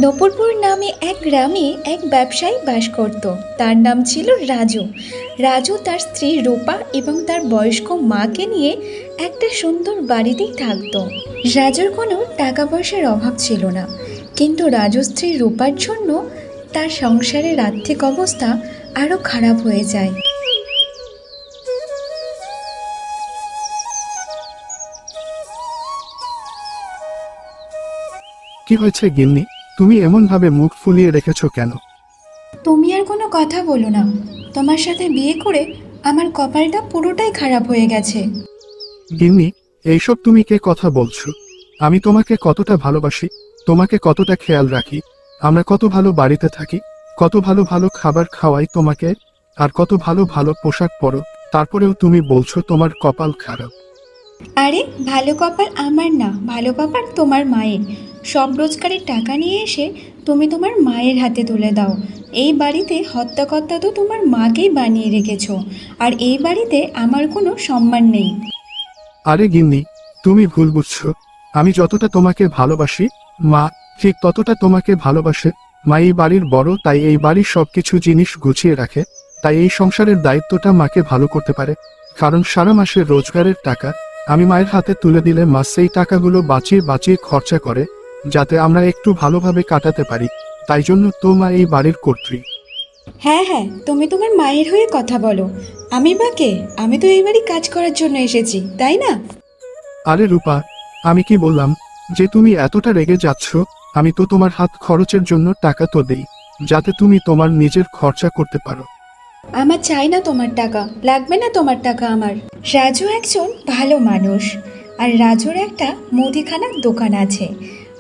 নপুরপুর নামে এক গ্রামে এক ব্যবসায়ী বাস করত। তার নাম ছিল রাজু। রাজু তার স্ত্রী রূপা এবং তার বয়স্ক মাকে নিয়ে একটা সুন্দর বাড়িতেই থাকত। রাজুর কোনো টাকা পয়সার অভাব ছিল না, কিন্তু রাজু স্ত্রী রূপার জন্য তার সংসারের আর্থিক অবস্থা আরও খারাপ হয়ে যায়। কি হয়েছে গিন্নি? তুমি এমন ভাবে মুখ ফুলিয়ে রেখেছো কেন? তুমি আর কোনো কথা বলো না। তোমার সাথে বিয়ে করে আমার কপালটা পুরোটাই খারাপ হয়ে গেছে। গিন্নি, এইসব তুমি কে কথা বলছো? আমি তোমাকে কতটা ভালোবাসি, তোমাকে কতটা খেয়াল রাখি, আমরা কত ভালো বাড়িতে থাকি, কত ভালো ভালো খাবার খাওয়াই তোমাকে, আর কত ভালো ভালো পোশাক পরো, তারপরেও তুমি বলছো তোমার কপাল খারাপ। আরে ভালো কপাল আমার না, ভালো কপাল তোমার মায়ের। সব রোজগারের টাকা নিয়ে এসে তুমি তোমার মায়ের হাতে তুলে দাও। এই বাড়িতে হত্যাকর্তা তো তোমার মাকেই বানিয়ে রেখেছো, আর এই বাড়িতে আমার কোনো সম্মান নেই। আরে গিন্নি, তুমি ভুল বুঝছো। আমি যতটা তোমাকে ভালোবাসি, মা ঠিক ততটা তোমাকে ভালোবাসে। মা এই বাড়ির বড়, তাই এই বাড়ির সবকিছু জিনিস গুছিয়ে রাখে, তাই এই সংসারের দায়িত্বটা মাকে ভালো করতে পারে। কারণ সারা মাসের রোজগারের টাকা আমি মায়ের হাতে তুলে দিলে মা সেই টাকাগুলো বাঁচিয়ে বাঁচিয়ে খরচা করে, যাতে আমরা একটু ভালোভাবে কাটাতে পারি। তাই জন্য তো মা এই বাড়ির কর্ত্রী। হ্যাঁ হ্যাঁ, তুমি তোমার মায়ের হয়ে কথা বলো। আমি বা কে? আমি তো এই বাড়ি কাজ করার জন্য এসেছি, তাই না? আরে রূপা, আমি কি বললাম যে তুমি এতটা রেগে যাচ্ছ? আমি তো তোমার হাত খরচের জন্য টাকা তো দেই, যাতে তুমি তোমার নিজের খরচা করতে পারো। আমার চাই না তোমার টাকা, লাগবে না তোমার টাকা আমার। রাজু একজন ভালো মানুষ, আর রাজুর একটা মুদিখানার দোকান আছে,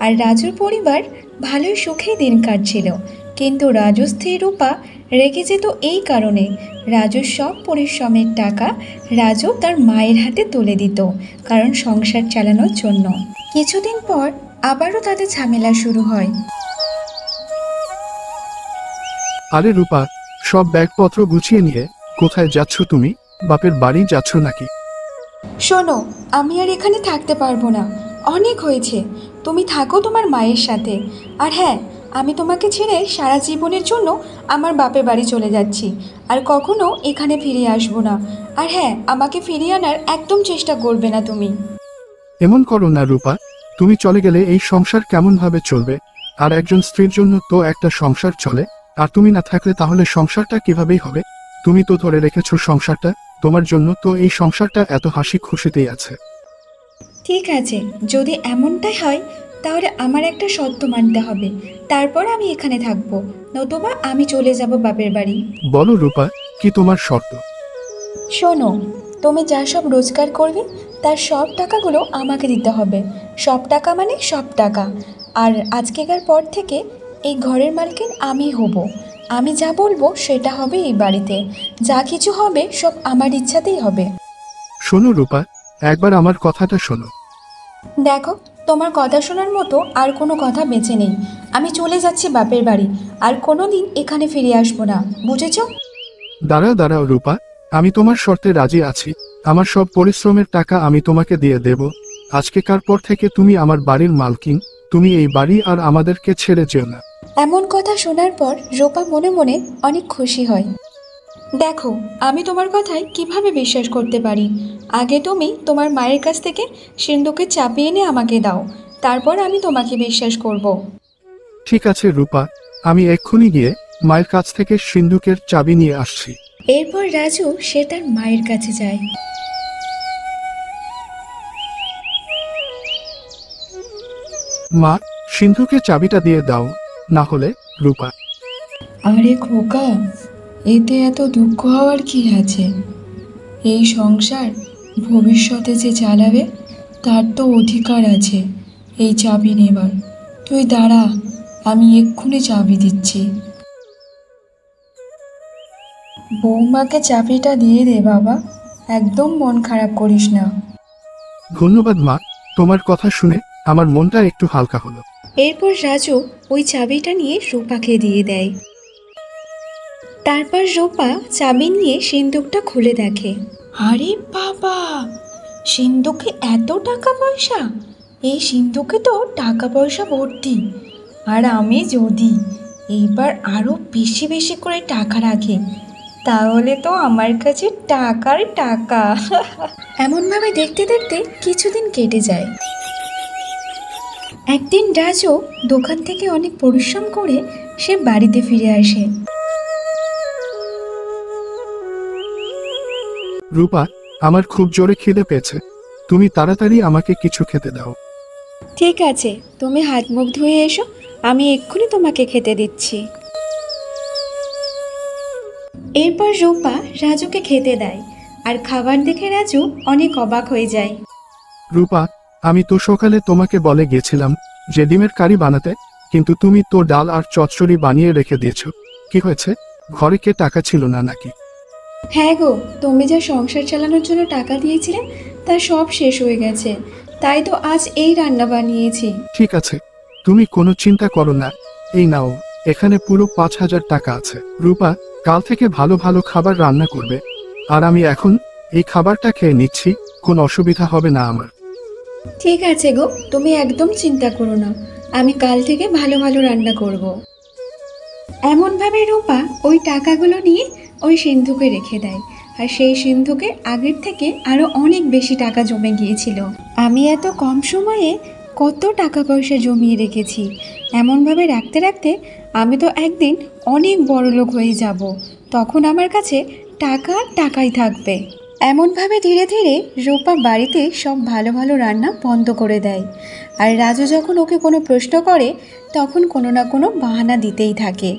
আর রাজুর পরিবার ভালোই সুখে দিন কাটছিল। কিন্তু রাজু স্ত্রী রূপা রেগে যেত এই কারণে, রাজুর সব পরিশ্রমের টাকা রাজু তার মায়ের হাতে তুলে দিত, কারণ সংসার চালানোর জন্য। কিছুদিন পর আবারও তাদের ঝামেলা শুরু হয়। আরে রূপা, সব ব্যাগপত্র গুছিয়ে নিয়ে কোথায় যাচ্ছ তুমি? বাপের বাড়ি যাচ্ছ নাকি? শোনো, আমি আর এখানে থাকতে পারবো না, অনেক হয়েছে। তুমি থাকো তোমার মায়ের সাথে। আর হ্যাঁ, আমি তোমাকে ছেড়ে সারা জীবনের জন্য আমার বাপের বাড়ি চলে যাচ্ছি, আর কখনো এখানে ফিরে আসবো না। আর হ্যাঁ, আমাকে ফিরিয়ে আনার একদম চেষ্টা করবে না তুমি। এমন করো না রূপা, তুমি চলে গেলে এই সংসার কেমন ভাবে চলবে? আর একজন স্ত্রীর জন্য তো একটা সংসার চলে, আর তুমি না থাকলে তাহলে সংসারটা কিভাবেই হবে? তুমি তো ধরে রেখেছো সংসারটা, তোমার জন্য তো এই সংসারটা এত হাসি খুশিতেই আছে। ঠিক আছে, যদি এমনটাই হয় তাহলে আমার একটা শর্ত মানতে হবে, তারপর আমি এখানে থাকবো, নতুবা আমি চলে যাব বাপের বাড়ি। বলো রূপা, কি তোমার শর্ত? শোনো, তুমি যা সব রোজগার করবে তার সব টাকাগুলো আমাকে দিতে হবে। সব টাকা মানে সব টাকা। আর আজকেকার পর থেকে এই ঘরের মালকিন আমি হব। আমি যা বলবো সেটা হবে এই বাড়িতে। যা কিছু হবে সব আমার ইচ্ছাতেই হবে। শোনো রূপা, একবার আমার কথাটা শোনো। দেখো, তোমার কথা শোনার মতো আর কোনো কথা বেঁচে নেই। আমি চলে যাচ্ছি বাপের বাড়ি, আর কোনো দিন এখানে ফিরে আসবো না, বুঝেছো? দাঁড়াও দাঁড়াও রূপা, আমি তোমার শর্তে রাজি আছি। আমার সব পরিশ্রমের টাকা আমি তোমাকে দিয়ে দেব। আজকেকার পর থেকে তুমি আমার বাড়ির মালকিন। তুমি এই বাড়ি আর আমাদেরকে ছেড়ে যেও না। এমন কথা শোনার পর রূপা মনে মনে অনেক খুশি হয়। দেখো, আমি তোমার কথায় কিভাবে বিশ্বাস করতে পারি। আগে তুমি তোমার মায়ের কাছ থেকে সিন্ধুকের চাবি এনে আমাকে দাও, তারপর আমি তোমাকে বিশ্বাস করব। ঠিক আছে রূপা, আমি এক্ষুনি গিয়ে মায়ের কাছ থেকে সিন্ধুকের চাবি নিয়ে আসছি। এরপর রাজু সে তার মায়ের কাছে যায়। মা, সিন্ধুকের চাবিটা দিয়ে দাও, না হলে। রূপা, আরে খোকা, এতে এত দুঃখ হওয়ার কি আছে? এই সংসার ভবিষ্যতে যে চালাবে তার তো অধিকার আছে এই চাবি নেবার। তুই দাঁড়া, আমি এক্ষুনি চাবি দিচ্ছি। বৌমাকে চাবিটা দিয়ে দে বাবা, একদম মন খারাপ করিস না। ধন্যবাদ মা, তোমার কথা শুনে আমার মনটা একটু হালকা হলো। এরপর রাজু ওই চাবিটা নিয়ে রূপাকে দিয়ে দেয়। তারপর রূপা চাবি নিয়ে সিন্দুকটা খুলে দেখে। আরে বাবা, সিন্ধুকে এত টাকা পয়সা! এই সিন্ধুকে তো টাকা পয়সা ভর্তি। আর আমি যদি এইবার আরো বেশি বেশি করে টাকা রাখি, তাহলে তো আমার কাছে টাকার টাকা। এমনভাবে দেখতে দেখতে কিছুদিন কেটে যায়। একদিন রাজু দোকান থেকে অনেক পরিশ্রম করে সে বাড়িতে ফিরে আসে। রূপা, আমার খুব জোরে খিদে পেয়েছে, তুমি তাড়াতাড়ি আমাকে কিছু খেতে দাও। ঠিক আছে, তুমি হাত মুখ ধুয়ে এসো, আমি এক্ষুনি তোমাকে খেতে দিচ্ছি। এরপর রূপা রাজুকে খেতে দেয়, আর খাবার দেখে রাজু অনেক অবাক হয়ে যায়। রূপা, আমি তো সকালে তোমাকে বলে গেছিলাম যে ডিমের কারি বানাতে, কিন্তু তুমি তো ডাল আর চচ্চড়ি বানিয়ে রেখে দিয়েছো। কি হয়েছে? ঘরে কে টাকা ছিল না নাকি? হ্যাঁ গো, তুমি যা সংসার চালানোর জন্য টাকা দিয়েছিলে তা সব শেষ হয়ে গেছে, তাই তো আজ এই রান্না বানিয়েছি। ঠিক আছে, তুমি কোনো চিন্তা করো না, এই নাও, এখানে পুরো 5,000 টাকা আছে। রূপা, কাল থেকে ভালো ভালো খাবার রান্না করবে, আর আমি এখন এই খাবারটা খেয়ে নিচ্ছি, কোনো অসুবিধা হবে না আমার। ঠিক আছে গো, তুমি একদম চিন্তা করো না, আমি কাল থেকে ভালো ভালো রান্না করব। এমনভাবে রূপা ওই টাকাগুলো নিয়ে ওই সিন্ধুকে রেখে দেয়, আর সেই সিন্ধুকে আগের থেকে আরো অনেক বেশি টাকা জমে গিয়েছিল। আমি এত কম সময়ে কত টাকা পয়সা জমিয়ে রেখেছি, এমনভাবে রাখতে রাখতে আমি তো একদিন অনেক বড়লোক হয়ে যাব, তখন আমার কাছে টাকা আর টাকাই থাকবে। এমনভাবে ধীরে ধীরে রূপা বাড়িতে সব ভালো ভালো রান্না বন্ধ করে দেয়, আর রাজু যখন ওকে কোনো প্রশ্ন করে তখন কোনো না কোনো বাহানা দিতেই থাকে।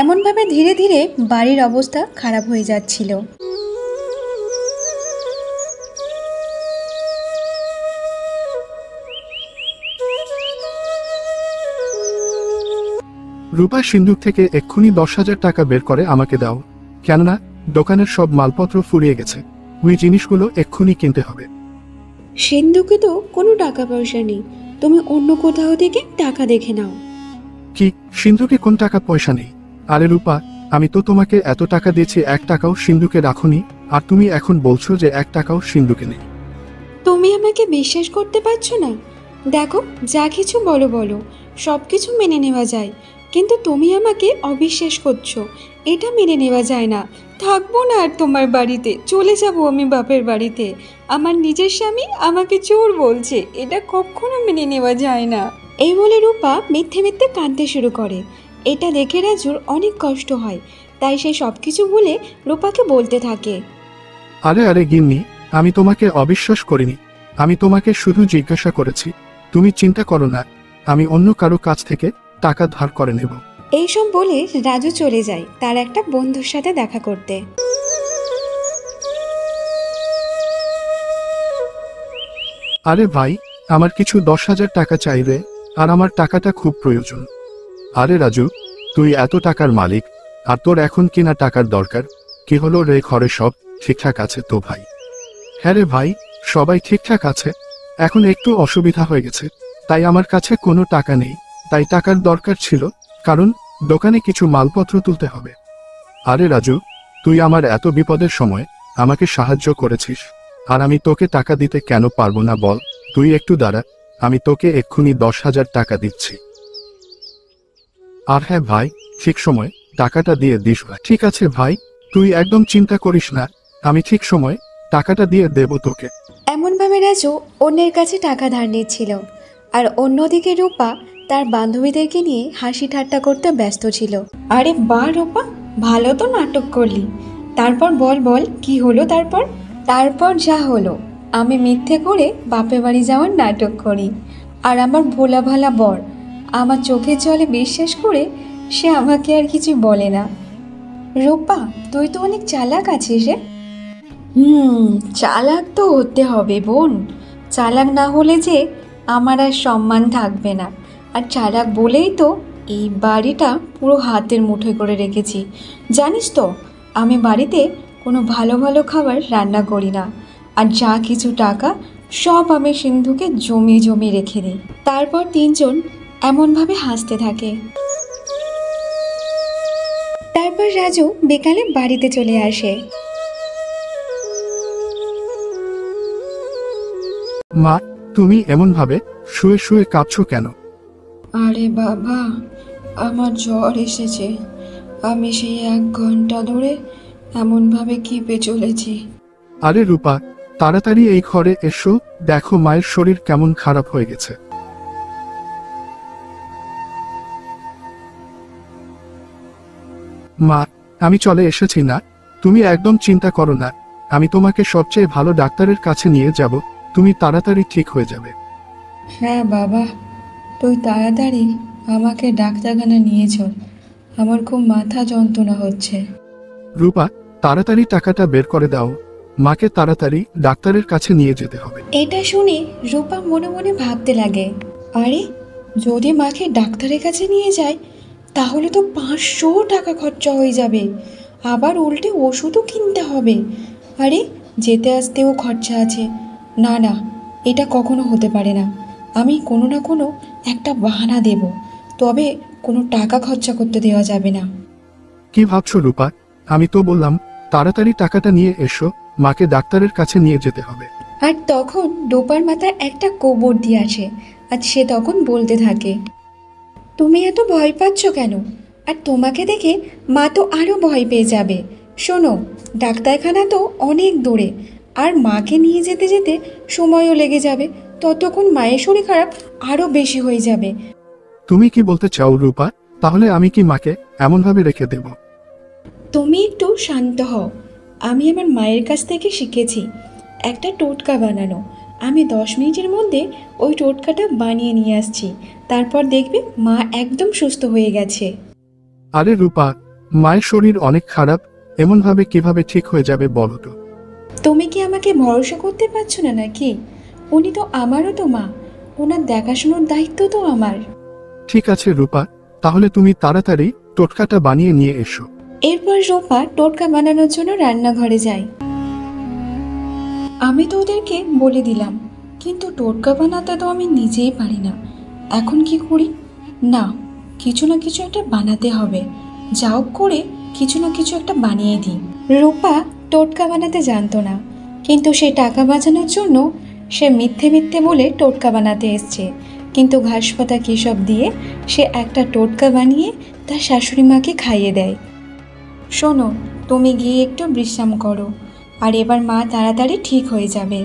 এমনভাবে ধীরে ধীরে বাড়ির অবস্থা খারাপ হয়ে যাচ্ছিল। রূপা সিন্ধুক থেকে এক্ষুনি 10,000 টাকা বের করে আমাকে দাও, কেননা দোকানের সব মালপত্র ফুরিয়ে গেছে, ওই জিনিসগুলো এক্ষুনি কিনতে হবে। সিন্ধুকে তো কোনো টাকা পয়সা নেই, তুমি অন্য কোথাও থেকে টাকা দেখে নাও। কি, সিন্ধুকে কোন টাকা পয়সা নেই? আরে রূপা, আমি তো তোমাকে এত টাকা দিয়েছি, 1 টাকাও সিন্ধুকে রাখুনি, আর তুমি এখন বলছো যে 1 টাকাও সিন্ধুকে নেই। তুমি আমাকে বিশ্বাস করতে পারছো না? দেখো, যা কিছু বলো বলো, সব কিছু মেনে নেওয়া যায়, কিন্তু তুমি আমাকে অবিশ্বাস করছো, এটা মেনে নেওয়া যায় না। থাকবো না আর তোমার বাড়িতে, চলে যাব আমি বাপের বাড়িতে। আমার নিজের স্বামী আমাকে চোর বলছে, এটা কখনো মেনে নেওয়া যায় না। এই বলে রূপা মিথ্যে মিথ্যে কাঁদতে শুরু করে। এটা দেখে রাজুর অনেক কষ্ট হয়, তাই সে সব কিছু বলে রূপাকে বলতে থাকে। আরে আরে গিন্নি, আমি তোমাকে অবিশ্বাস করিনি, আমি তোমাকে শুধু জিজ্ঞাসা করেছি। তুমি চিন্তা করো না, আমি অন্য কারো কাছ থেকে টাকা ধার করে নেব। এইসব বলে রাজু চলে যায় তার একটা বন্ধুর সাথে দেখা করতে। আরে ভাই, আমার কিছু 10,000 টাকা চাই রে, আর আমার টাকাটা খুব প্রয়োজন। আরে রাজু, তুই এত টাকার মালিক, আর তোর এখন কিনা টাকার দরকার? কি হলো রে, ঘরে সব ঠিকঠাক আছে তো ভাই? হ্যাঁ রে ভাই, সবাই ঠিকঠাক আছে, এখন একটু অসুবিধা হয়ে গেছে, তাই আমার কাছে কোনো টাকা নেই, তাই টাকার দরকার ছিল, কারণ দোকানে কিছু মালপত্র তুলতে হবে। আরে রাজু, তুই আমার এত বিপদের সময় আমাকে সাহায্য করেছিস, আর আমি তোকে টাকা দিতে কেন পারবো না বল? তুই একটু দাঁড়া, আমি তোকে এক্ষুনি 10,000 টাকা দিচ্ছি। আর হ্যাঁ ভাই, ঠিক সময় টাকাটা দিয়ে দিস ভাই। ঠিক আছে ভাই, তুই একদম চিন্তা করিস না, আমি ঠিক সময় টাকাটা দিয়ে দেব তোকে। এমনভাবে রাজু অন্যের কাছে টাকা ধার নিচ্ছিল, আর অন্যদিকে রূপা তার বান্ধবীদেরকে নিয়ে হাসি ঠাট্টা করতে ব্যস্ত ছিল। আরে বাহ রূপা, ভালো তো নাটক করলি। তারপর বল বল, কি হলো তারপর? তারপর যা হলো, আমি মিথ্যে করে বাপের বাড়ি যাওয়ার নাটক করি, আর আমার ভোলা ভালা বর আমার চোখের জলে বিশ্বাস করে সে আমাকে আর কিছু বলে না। রূপা, তুই তো অনেক চালাক আছিস রে। চালাক তো হতে হবে বোন, চালাক না হলে যে আমার আর সম্মান থাকবে না। আর চালাক বলেই তো এই বাড়িটা পুরো হাতের মুঠোয় করে রেখেছি। জানিস তো, আমি বাড়িতে কোনো ভালো ভালো খাবার রান্না করি না, আর যা কিছু টাকা সব আমি সিন্ধুকে জমিয়ে জমিয়ে রেখে দিই। তারপর তিনজন এমনভাবে হাসতে থাকে। তারপর রাজু বিকালে বাড়িতে চলে আসে। মা, তুমি এমন ভাবে শুয়ে শুয়ে কাঁদছো কেন? আরে বাবা, আমার জ্বর এসেছে। আমি সেই 1 ঘন্টা ধরে এমনভাবে কেঁপে চলেছি। আরে রূপা, তাড়াতাড়ি এই ঘরে এসো, দেখো মায়ের শরীর কেমন খারাপ হয়ে গেছে। মা, আমি চলে এসেছি না, তুমি একদম চিন্তা করো না। আমি তোমাকে সবচেয়ে ভালো ডাক্তারের কাছে নিয়ে যাব, তুমি তাড়াতাড়ি ঠিক হয়ে যাবে। হ্যাঁ বাবা, তুই তাড়াতাড়ি আমাকে ডাক্তারখানা নিয়ে চল। আমার খুব মাথা যন্ত্রণা হচ্ছে। রূপা, তাড়াতাড়ি টাকাটা বের করে দাও, মাকে তাড়াতাড়ি ডাক্তারের কাছে নিয়ে যেতে হবে। এটা শুনে রূপা মনে মনে ভাবতে লাগে, আরে যদি মাকে ডাক্তারের কাছে নিয়ে যায় তাহলে তো 500 টাকা খরচা হয়ে যাবে, আবার উল্টে ওষুধও কিনতে হবে। আরে যেতে আসতেও খরচা আছে। না না, এটা কখনো হতে পারে না। আমি কোনো না কোনো একটা বাহানা দেব, তবে কোনো টাকা খরচা করতে দেওয়া যাবে না। কি ভাবছো রূপা? আমি তো বললাম তাড়াতাড়ি টাকাটা নিয়ে এসো, মাকে ডাক্তারের কাছে নিয়ে যেতে হবে। আর তখন রূপার মাথায় একটা গোবর দিয়ে আসে, আর সে তখন বলতে থাকে, তুমি এত ভয় পাচ্ছ কেন? আর তোমাকে দেখে মা তো আরও ভয় পেয়ে যাবে। শোনো, ডাক্তারখানা তো অনেক দূরে, আর মাকে নিয়ে যেতে যেতে সময়ও লেগে যাবে, ততক্ষণ মায়ের শরীর খারাপ আরও বেশি হয়ে যাবে। তুমি কি বলতে চাও রূপা? তাহলে আমি কি মাকে এমনভাবে রেখে দেব? তুমি একটু শান্ত হও। আমি আমার মায়ের কাছ থেকে শিখেছি একটা টোটকা বানানো। আমি 10 মিনিটের মধ্যে ওই টোটকাটা বানিয়ে নিয়ে আসছি, তারপর দেখবে মা একদম সুস্থ হয়ে গেছে। আরে রূপা, মায়ের শরীর অনেক খারাপ, এমনভাবে কিভাবে ঠিক হয়ে যাবে বলো তো? তুমি কি আমাকে ভরসা করতে পারছো না নাকি? উনি তো আমারও তো মা, ওনার দেখাশোনার দায়িত্ব তো আমার। ঠিক আছে রূপা, তাহলে তুমি তাড়াতাড়ি টোটকাটা বানিয়ে নিয়ে এসো। এরপর রূপা টোটকা বানানোর জন্য রান্নাঘরে যায়। আমি তো ওদেরকে বলে দিলাম, কিন্তু টোটকা বানাতে তো আমি নিজেই পারি না। এখন কি করি? না, কিছু না কিছু একটা বানাতে হবে। যাও করে কিছু না কিছু একটা বানিয়ে দিই। রূপা টোটকা বানাতে জানতো না, কিন্তু সে টাকা বাঁচানোর জন্য সে মিথ্যে মিথ্যে বলে টোটকা বানাতে এসছে। কিন্তু ঘাস পাতা কী সব দিয়ে সে একটা টোটকা বানিয়ে তার শাশুড়ি মাকে খাইয়ে দেয়। শোনো, তুমি গিয়ে একটু বিশ্রাম করো, আর এবার মা তাড়াতাড়ি ঠিক হয়ে যাবে।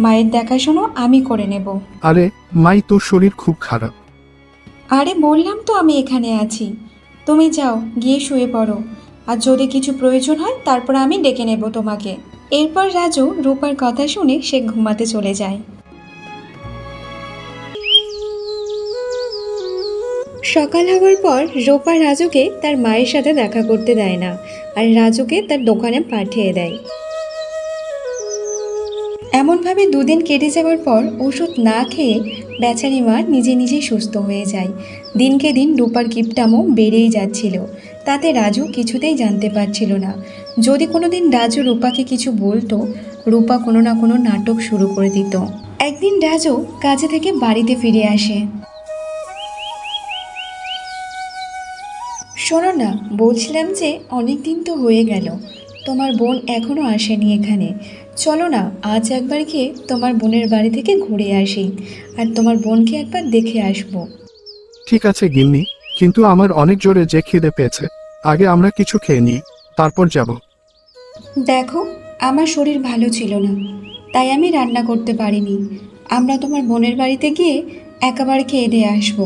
মায়ের দেখাশোনা আমি করে নেব। আরে মাই, তোর শরীর খুব খারাপ। আরে বললাম তো আমি এখানে আছি। তুমি যাও, গিয়ে শুয়ে পড়ো, আর যদি কিছু প্রয়োজন হয় তারপর আমি ডেকে নেব তোমাকে। এরপর রাজু রূপার কথা শুনে সে ঘুমাতে চলে যায়। সকাল হওয়ার পর রূপা রাজুকে তার মায়ের সাথে দেখা করতে দেয় না, আর রাজুকে তার দোকানে পাঠিয়ে দেয়। এমনভাবে 2 দিন কেটে যাওয়ার পর ওষুধ না খেয়ে বেচারি মা নিজে নিজেই সুস্থ হয়ে যায়। দিনকে দিন রূপার কিপটামও বেড়েই যাচ্ছিল, তাতে রাজু কিছুতেই জানতে পারছিল না। যদি কোনো দিন রাজু রূপাকে কিছু বলতো, রূপা কোনো না কোনো নাটক শুরু করে দিত। একদিন রাজু কাজে থেকে বাড়িতে ফিরে আসে। শোনো না, বলছিলাম যে অনেক দিন তো হয়ে গেল, তোমার বোন এখনও আসেনি এখানে। চলো না, আজ একবার গিয়ে তোমার বোনের বাড়ি থেকে ঘুরে আসি, আর তোমার বোনকে একবার দেখে আসবো। ঠিক আছে গিন্নি, কিন্তু আমার অনেক জোরে যে খিদে পেয়েছে, আগে আমরা কিছু খেয়ে নিই, তারপর যাব। দেখো, আমার শরীর ভালো ছিল না, তাই আমি রান্না করতে পারিনি। আমরা তোমার বোনের বাড়িতে গিয়ে একেবারে খেয়ে দিয়ে আসবো।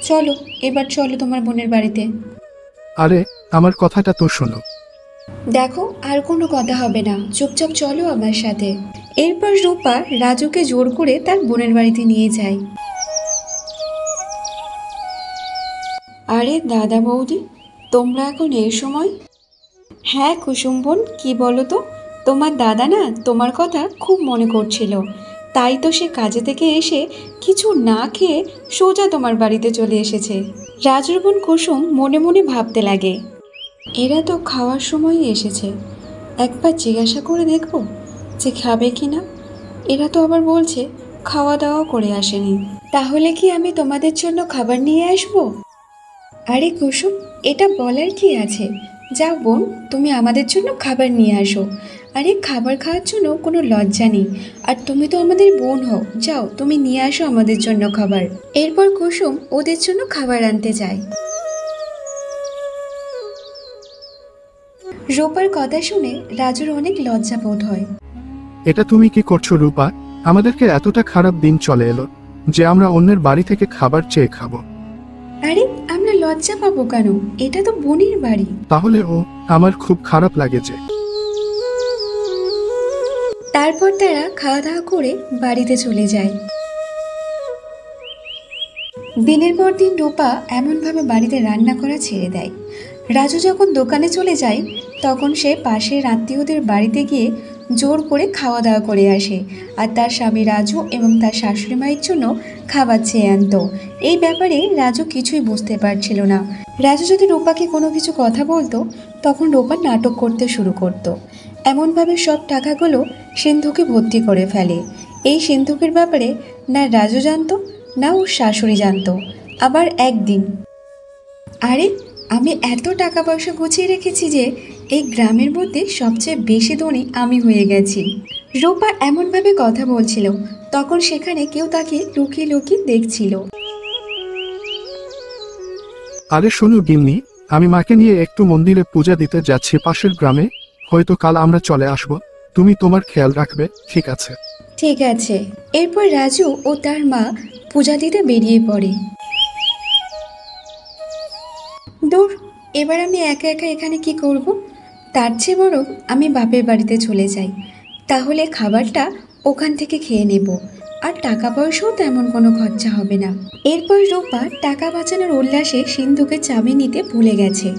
চলো, এবার চলো তোমার বোনের বাড়িতে। আরে আমার কথাটা তো শোনো। দেখো, আর কোনো কথা হবে না, চুপচাপ চলো আমার সাথে। এরপর রূপা রাজুকে জোর করে তার বোনের বাড়িতে নিয়ে যায়। আরে দাদা বৌদি, তোমরা এখন এই সময়? হ্যাঁ কুসুম বোন, কি বলো তো? তোমার দাদা না তোমার কথা খুব মনে করছিল, তাই তো সে কাজে থেকে এসে কিছু না খেয়ে সোজা তোমার বাড়িতে চলে এসেছে। রাজুর বোন কুসুম মনে মনে ভাবতে লাগে, এরা তো খাওয়ার সময়ই এসেছে, একবার জিজ্ঞাসা করে দেখব যে খাবে কি না। এরা তো আবার বলছে খাওয়া দাওয়া করে আসেনি, তাহলে কি আমি তোমাদের জন্য খাবার নিয়ে আসবো? আরে কুসুম, এটা বলার কি আছে? যাও বোন, তুমি আমাদের জন্য খাবার নিয়ে আসো। আরে খাবার খাওয়ার জন্য কোনো লজ্জা নেই, আর তুমি তো আমাদের বোন হও। যাও, তুমি নিয়ে আসো আমাদের জন্য খাবার। এরপর কুসুম ওদের জন্য খাবার আনতে যায়। রূপার কথা শুনে রাজুর অনেক লজ্জা বোধ হয়। এটা তুমি কি করছো রূপা? আমাদেরকে এতটা খারাপ দিন চলে এলো যে আমরা অন্যের বাড়ি থেকে খাবার চেয়ে খাবো। আরে আমরা লজ্জা পাবো কেন? এটা তো বোনের বাড়ি। তাহলে আমার খুব খারাপ লাগে যে। তারপর তারা খাওয়া দাওয়া করে বাড়িতে চলে যায়। দিনের পর দিন রূপা এমনভাবে বাড়িতে রান্না করা ছেড়ে দেয়। রাজু যখন দোকানে চলে যায় তখন সে পাশের আত্মীয়দের বাড়িতে গিয়ে জোর করে খাওয়া দাওয়া করে আসে, আর তার স্বামী রাজু এবং তার শাশুড়ি মায়ের জন্য খাবার চেয়ে আনতো। এই ব্যাপারে রাজু কিছুই বুঝতে পারছিল না। রাজু যদি রূপাকে কোনো কিছু কথা বলতো তখন রূপা নাটক করতে শুরু করত। এমনভাবে সব টাকাগুলো সিন্ধুকে ভর্তি করে ফেলে। এই সিন্ধুকের ব্যাপারে না রাজু জানতো না ওর শাশুড়ি জানতো। আবার একদিন, আরে আমি এত টাকা পয়সা গুছিয়ে রেখেছি যে এই গ্রামের মধ্যে সবচেয়ে বেশি ধনী আমি হয়ে গেছি। রূপা এমনভাবে কথা বলছিল, তখন সেখানে কেউ তাকে লুকিয়ে লুকিয়ে দেখছিল। আরে শোনো গিন্নি, আমি মাকে নিয়ে একটু মন্দিরে পূজা দিতে যাচ্ছি পাশের গ্রামে। হয়তো কাল আমরা চলে আসব। তুমি তোমার খেয়াল রাখবে, ঠিক আছে? ঠিক আছে। এরপর রাজু ও তার মা পূজা দিতে বেরিয়ে পড়ে। দূর, এবার আমি একা একা এখানে কি করব? তার চেয়ে বরং আমি বাপের বাড়িতে চলে যাই, তাহলে খাবারটা ওখান থেকে খেয়ে নেব, আর টাকা পয়সাও তেমন কোনো খরচা হবে না। এরপর রূপা টাকা বাঁচানোর উল্লাসে সিন্ধুকে চাবি নিতে ভুলে গেছে।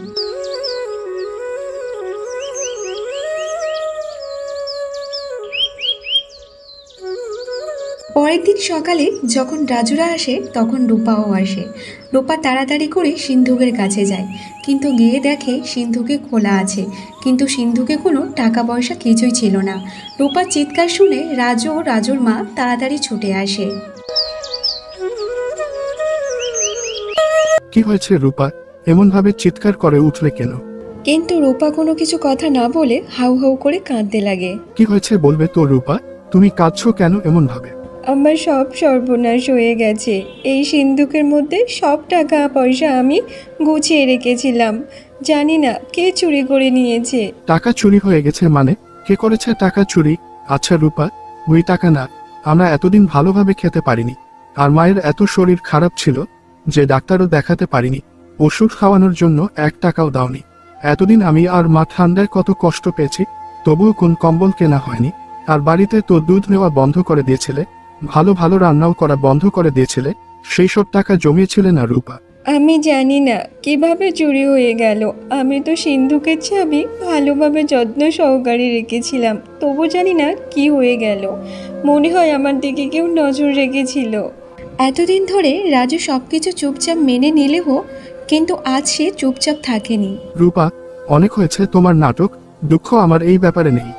পরের দিন সকালে যখন রাজুরা আসে তখন রূপাও আসে। রূপা তাড়াতাড়ি করে সিন্ধুকের কাছে যায়, কিন্তু গিয়ে দেখে সিন্ধুকে খোলা আছে, কিন্তু সিন্ধুকে কোনো টাকা পয়সা কিছুই ছিল না। রূপার চিৎকার শুনে রাজু ও রাজুর মা তাড়াতাড়ি ছুটে আসে। কি হয়েছে রূপা? এমন ভাবে চিৎকার করে উঠলে কেন? কিন্তু রূপা কোনো কিছু কথা না বলে হাউ হাউ করে কাঁদতে লাগে। কি হয়েছে বলবে তো রূপা? তুমি কাঁদছো কেন এমন ভাবে? আমার সব সর্বনাশ হয়ে গেছে। এই সিন্ধুকের মধ্যে সব টাকা পয়সা আমি গুছিয়ে রেখেছিলাম, জানি না কে চুরি করে নিয়েছে। টাকা চুরি হয়ে গেছে মানে? কে করেছে টাকা চুরি? আচ্ছা রূপা, ওই টাকা না, আমরা এতদিন ভালোভাবে খেতে পারিনি, আর মায়ের এত শরীর খারাপ ছিল যে ডাক্তারও দেখাতে পারিনি। ওষুধ খাওয়ানোর জন্য 1 টাকাও দাওনি। এতদিন আমি আর মা ঠান্ডায় কত কষ্ট পেয়েছি, তবুও কোন কম্বল কেনা হয়নি। আর বাড়িতে তো দুধ নেওয়া বন্ধ করে দিয়েছিলে, ভালো ভালো রান্নাও করা বন্ধ করে দিয়েছিলে। সেই সব টাকা জমিয়েছিলে না রূপা? আমি জানি না কিভাবে চুরি হয়ে গেল। আমি তো সিন্ধুকের চাবি ভালোভাবে যত্ন সহকারে রেখেছিলাম, তবু জানি না কি হয়ে গেল। মনে হয় আমার দিকে কেউ নজর রেখেছিল। এতদিন ধরে রাজু সবকিছু চুপচাপ মেনে নিলেও কিন্তু আজ সে চুপচাপ থাকেনি। রূপা, অনেক হয়েছে তোমার নাটক। দুঃখ আমার এই ব্যাপারে নেই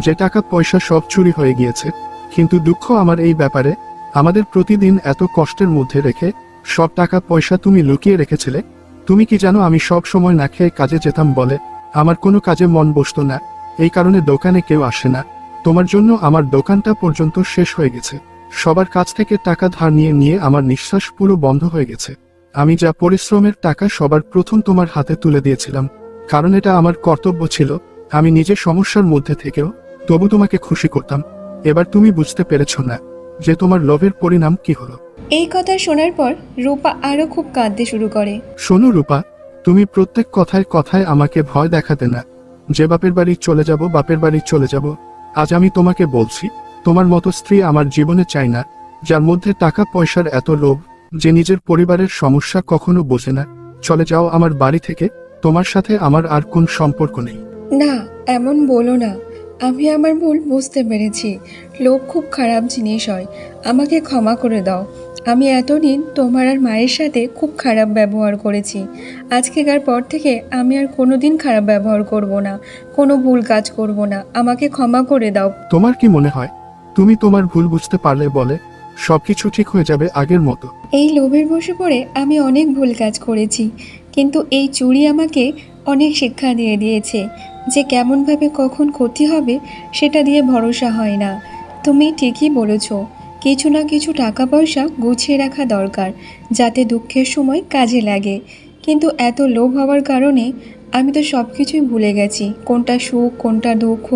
যে টাকা পয়সা সব চুরি হয়ে গিয়েছে, কিন্তু দুঃখ আমার এই ব্যাপারে আমাদের প্রতিদিন এত কষ্টের মধ্যে রেখে সব টাকা পয়সা তুমি লুকিয়ে রেখেছিলে। তুমি কি জানো আমি সব সময় না খেয়ে কাজে যেতাম বলে আমার কোনো কাজে মন বসতো না, এই কারণে দোকানে কেউ আসে না। তোমার জন্য আমার দোকানটা পর্যন্ত শেষ হয়ে গেছে। সবার কাছ থেকে টাকা ধার নিয়ে নিয়ে আমার নিঃশ্বাস পুরো বন্ধ হয়ে গেছে। আমি যা পরিশ্রমের টাকা সবার প্রথম তোমার হাতে তুলে দিয়েছিলাম, কারণ এটা আমার কর্তব্য ছিল। আমি নিজের সমস্যার মধ্যে থেকেও তবু তোমাকে খুশি করতাম। এবার তুমি বুঝতে পেরেছো না যে তোমার লোভের পরিণাম কি হলো? এই কথা শোনার পর রূপা আরো খুব কাঁদতে শুরু করে। শোনো রূপা, তুমি প্রত্যেক কথায় কথায় আমাকে ভয় দেখাতে না যে বাপের বাড়ি চলে যাব, বাপের বাড়ি চলে যাব। আজ আমি তোমাকে বলছি, তোমার মতো স্ত্রী আমার জীবনে চাই না, যার মধ্যে টাকা পয়সার এত লোভ যে নিজের পরিবারের সমস্যা কখনো বোঝে না। চলে যাও আমার বাড়ি থেকে, তোমার সাথে আমার আর কোন সম্পর্ক নেই। না, এমন বলো না। আমি আমার ভুল বুঝতে পেরেছি। লোভ খুব খারাপ জিনিস হয়। আমাকে ক্ষমা করে দাও। আমি এতদিন তোমার আর মায়ের সাথে খুব খারাপ ব্যবহার করেছি। আজকেকার পর থেকে আমি আর কোনোদিন খারাপ ব্যবহার করব না, কোনো ভুল কাজ করব না। আমাকে ক্ষমা করে দাও। তোমার কি মনে হয় তুমি তোমার ভুল বুঝতে পারলে বলে সবকিছু ঠিক হয়ে যাবে আগের মতো? এই লোভের বশে পড়ে আমি অনেক ভুল কাজ করেছি, কিন্তু এই চুরি আমাকে অনেক শিক্ষা দিয়ে দিয়েছে যে কেমনভাবে কখন ক্ষতি হবে সেটা দিয়ে ভরসা হয় না। তুমি ঠিকই বলেছ, কিছু না কিছু টাকা পয়সা গুছিয়ে রাখা দরকার যাতে দুঃখের সময় কাজে লাগে, কিন্তু এত লোভ হওয়ার কারণে আমি তো সব কিছুই ভুলে গেছি, কোনটা সুখ কোনটা দুঃখ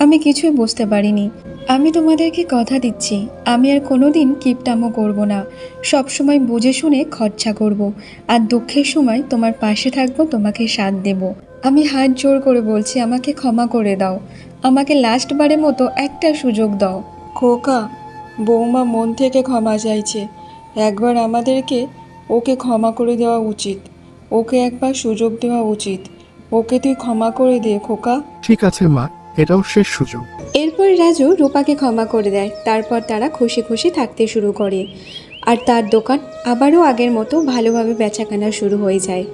আমি কিছুই বুঝতে পারিনি। আমি তোমাদেরকে কথা দিচ্ছি, আমি আর কোনোদিন কিপটামো করব না, সব সময় বুঝে শুনে খরচা করব, আর দুঃখের সময় তোমার পাশে থাকবো, তোমাকে সাথ দেব। আমি হাত জোড় করে বলছি, আমাকে ক্ষমা করে দাও, আমাকে লাস্টবারের মতো একটা সুযোগ দাও। খোকা, বৌমা মন থেকে ক্ষমা চাইছে, একবার আমাদেরকে ওকে ক্ষমা করে দেওয়া উচিত, ওকে একবার সুযোগ দেওয়া উচিত, ওকে তুই ক্ষমা করে দে খোকা। ঠিক আছে মা, এটাও শেষ সুযোগ। এরপর রাজু রূপাকে ক্ষমা করে দেয়। তারপর তারা খুশি খুশি থাকতে শুরু করে, আর তার দোকান আবারও আগের মতো ভালোভাবে বেচাকেনা শুরু হয়ে যায়।